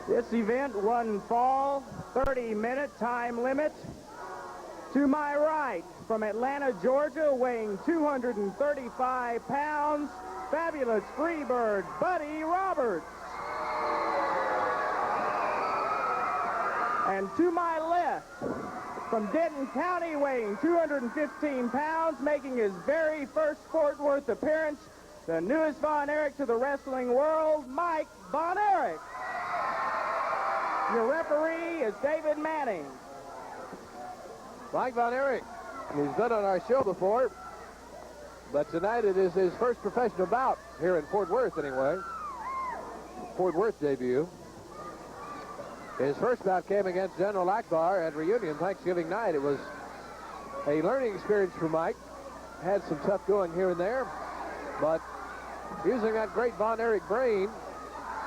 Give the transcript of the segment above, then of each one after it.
This event, one fall, 30-minute time limit. To my right, from Atlanta, Georgia, weighing 235 pounds, fabulous Freebird, Buddy Roberts. And to my left, from Denton County, weighing 215 pounds, making his very first Fort Worth appearance, the newest Von Erich to the wrestling world, Mike Von Erich. Your referee is David Manning. Mike Von Erich, he's been on our show before, but tonight it is his first professional bout here in Fort Worth anyway. Fort Worth debut. His first bout came against General Akbar at Reunion Thanksgiving night. It was a learning experience for Mike. Had some tough going here and there, but using that great Von Erich brain,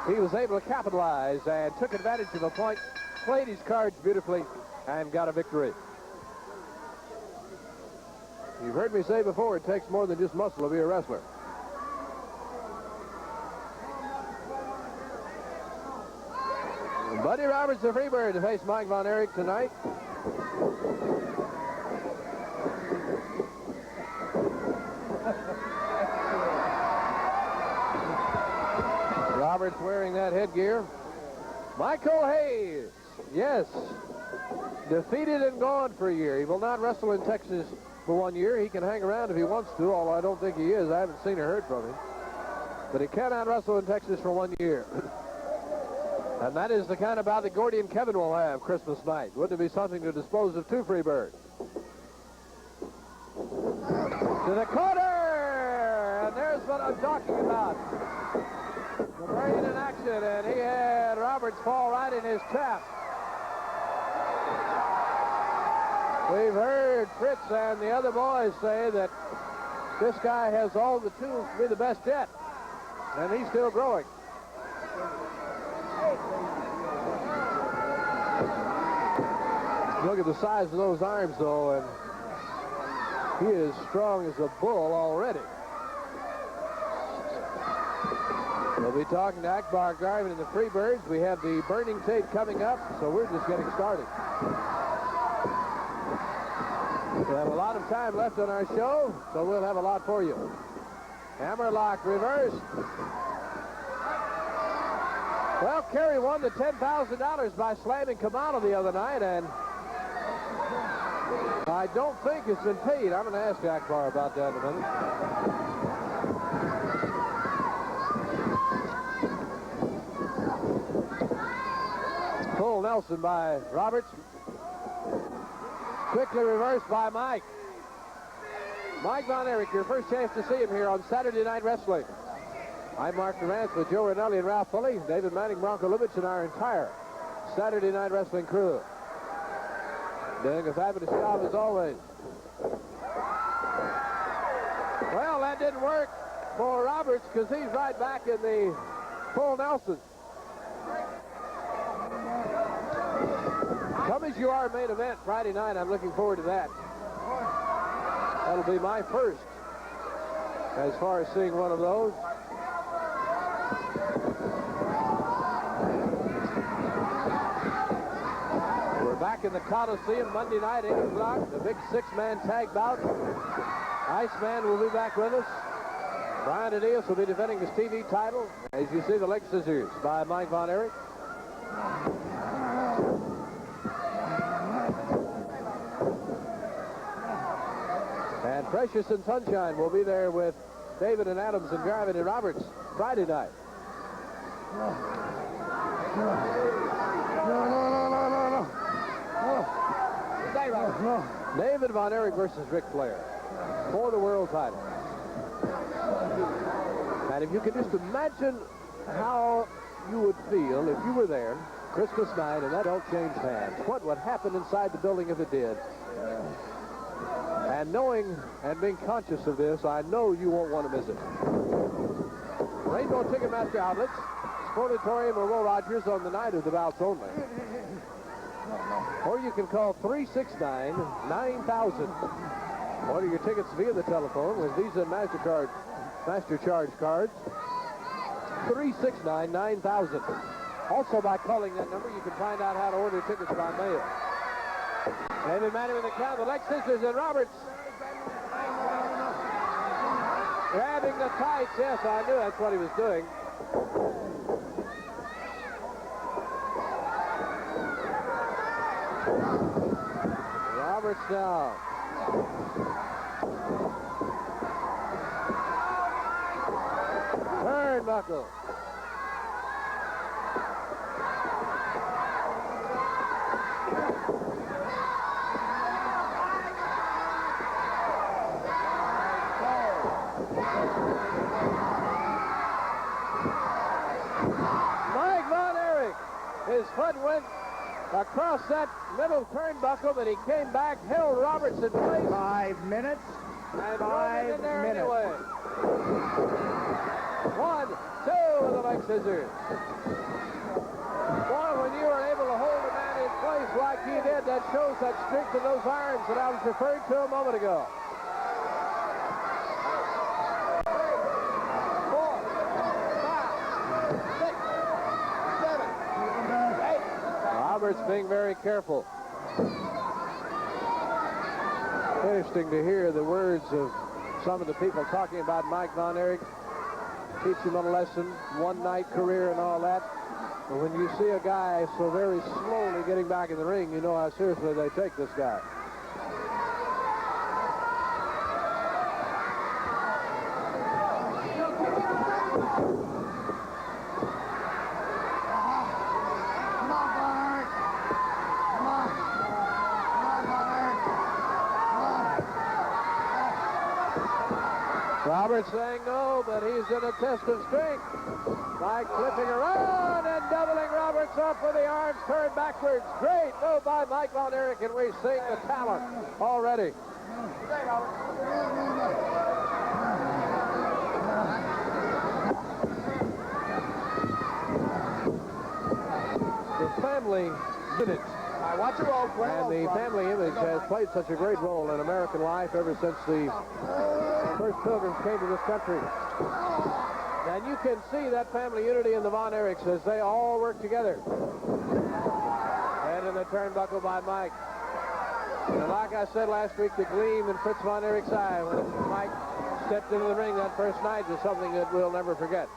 he was able to capitalize and took advantage of a point, played his cards beautifully, and got a victory. You've heard me say before, it takes more than just muscle to be a wrestler. Buddy Roberts, the Freebird, to face Mike Von Erich tonight. Roberts wearing that headgear. Michael Hayes, yes, defeated and gone for a year. He will not wrestle in Texas for 1 year. He can hang around if he wants to, although I don't think he is. I haven't seen or heard from him. But he cannot wrestle in Texas for 1 year. And that is the kind of bout that Gordy and Kevin will have Christmas night. Wouldn't it be something to dispose of two Freebirds? To the corner! And there's what I'm talking about. The brain in action, and he had Roberts fall right in his trap. We've heard Fritz and the other boys say that this guy has all the tools to be the best yet, and he's still growing. Look at the size of those arms, though, and he is strong as a bull already. We'll be talking to Akbar Garvin and the Freebirds. We have the burning tape coming up, so we're just getting started. We have a lot of time left on our show, so we'll have a lot for you. Hammerlock reversed. Well, Kerry won the $10,000 by slamming Kamala the other night, and I don't think it's been paid. I'm going to ask Akbar about that in a minute. Full Nelson by Roberts. Quickly reversed by Mike. Mike Von Erich, your first chance to see him here on Saturday Night Wrestling. I'm Mark Durant with Joe Rinaldi and Ralph Pulley, David Manning, Bronco Lubitsch, and our entire Saturday Night Wrestling crew. Doing a fabulous job as always. Well, that didn't work for Roberts because he's right back in the full Nelson. Come as you are main event Friday night. I'm looking forward to that. That'll be my first as far as seeing one of those. We're back in the Coliseum Monday night, 8 o'clock. The big six-man tag bout. Iceman will be back with us. Brian Adias will be defending his TV title. As you see, the leg scissors by Mike Von Erich. And Precious and Sunshine will be there with David and Adams and Garvin and Roberts Friday night. No. David Von Erich versus Ric Flair for the world title. And if you could just imagine how you would feel if you were there Christmas night and that belt changed hands, what would happen inside the building if it did? And knowing and being conscious of this, I know you won't want to miss it. Rainbow Ticketmaster outlets, Sportatorium or Will Rogers on the night of the bouts only. Or you can call 369-9000. Order your tickets via the telephone with Visa and MasterCard, Master Charge cards. 369-9000. Also, by calling that number, you can find out how to order tickets by mail. David Manning with the count. The leg scissors, and Roberts grabbing the tights. Yes, I knew that's what he was doing. Roberts down. Turnbuckle. Mike Von Erich. His foot went across that middle turnbuckle, but he came back, held Roberts in place. 5 minutes. And 5 in there minutes. anyway. 1, 2 with the leg scissors. Boy, when you are able to hold a man in place like he did, that shows that strength of those arms that I was referring to a moment ago. 4, 5, 6, 7, 8. Roberts being very careful. Interesting to hear the words of some of the people talking about Mike Von Erich. Teach him a lesson, one-night career and all that. But when you see a guy so very slowly getting back in the ring, you know how seriously they take this guy. Roberts saying no, but he's in a test of strength. Mike flipping around and doubling Roberts up with the arms turned backwards. Great move by Mike Von Erich, and we're seeing the talent already. The family unit. Watch it roll. And the family image has played such a great role in American life ever since the first Pilgrims came to this country. And you can see that family unity in the Von Erichs as they all work together. And in the turnbuckle by Mike. And like I said last week, the gleam in Fritz Von Erich's eye when Mike stepped into the ring that first night is something that we'll never forget.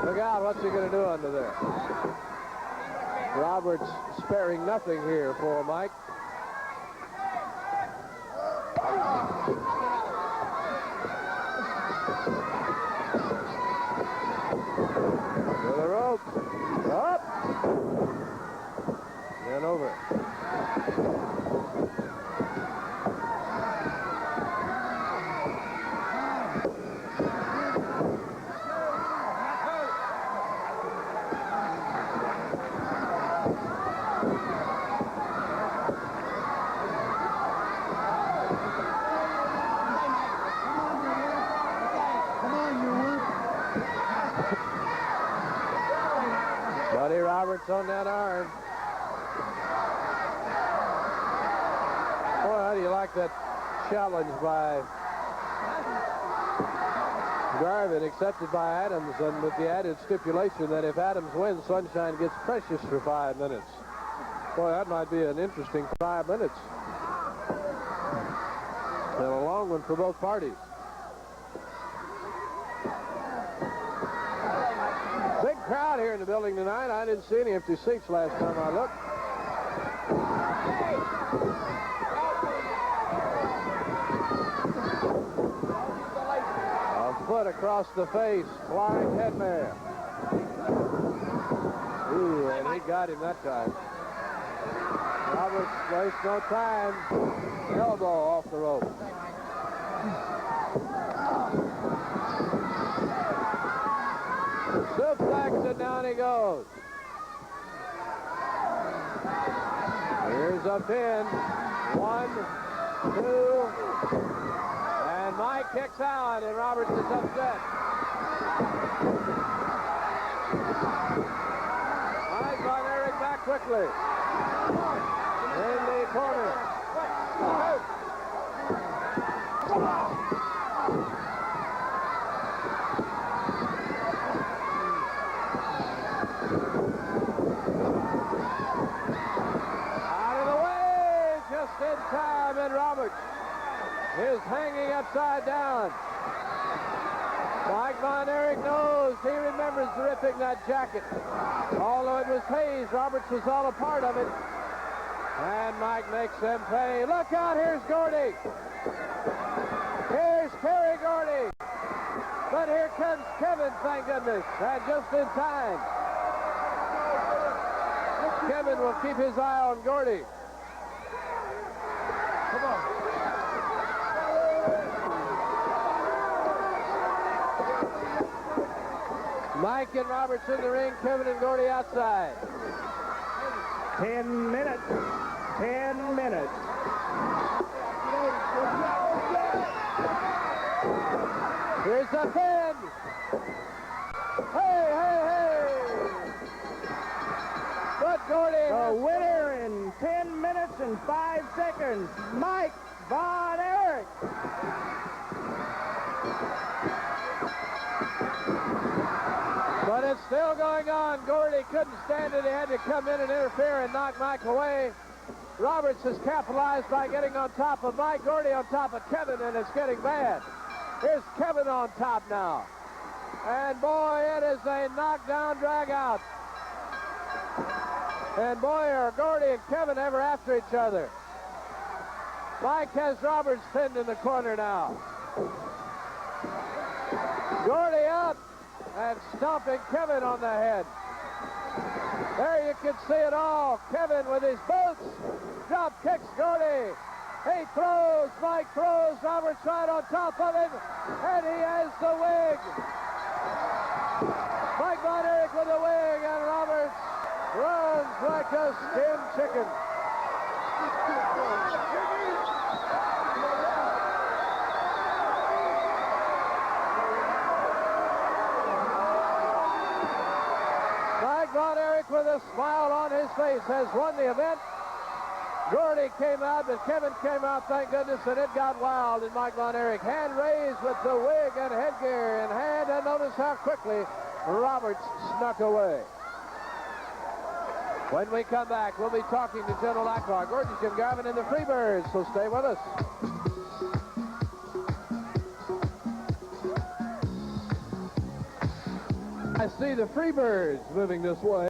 Look out, what's he going to do under there? Roberts sparing nothing here for Mike. To the rope. Up. And over. Roberts on that arm. Boy, how do you like that challenge by Garvin, accepted by Adams, and with the added stipulation that if Adams wins, Sunshine gets precious for 5 minutes. Boy, that might be an interesting 5 minutes. And a long one for both parties. Big crowd here in the building tonight. I didn't see any empty seats last time I looked. A foot across the face, flying headman. Ooh, and he got him that time. Roberts wastes no time. Elbow off the rope. Suplex, and down he goes. Here's a pin. 1, 2, and Mike kicks out, and Roberts is upset. Mike Von Erich back quickly. In the corner. is hanging upside down. Mike Von Erich knows. He remembers ripping that jacket. Although it was Hayes, Roberts was all a part of it. And Mike makes them pay. Look out, here's Gordy. Here's Kerry Gordy. But here comes Kevin, thank goodness, and just in time. Kevin will keep his eye on Gordy. Come on. Mike and Roberts in the ring, Kevin and Gordy outside. 10 minutes. 10 minutes. Here's the pin. Hey, hey, hey. But Gordy. The winner in 10 minutes and 5 seconds, Mike Von Erich. But it's still going on. Gordy couldn't stand it. He had to come in and interfere and knock Mike away. Roberts has capitalized by getting on top of Mike. Gordy on top of Kevin, and it's getting bad. Here's Kevin on top now. And boy, it is a knockdown drag out. And boy, are Gordy and Kevin ever after each other. Mike has Roberts pinned in the corner now. Gordy up and stomping Kevin on the head. There you can see it all. Kevin with his boots. Drop kicks Gordy. He throws. Mike throws. Roberts right on top of him. And he has the wig. Mike Von Erich with the wig. And Roberts runs like a skinned chicken. Mike Von Erich with a smile on his face has won the event. Gordy came out, but Kevin came out, thank goodness, and it got wild in Mike Von Erich. Hand raised with the wig and headgear in hand, and notice how quickly Roberts snuck away. When we come back, we'll be talking to General Akbar, Gorgeous Jim Garvin, and the Freebirds, so stay with us. I see the Freebirds moving this way.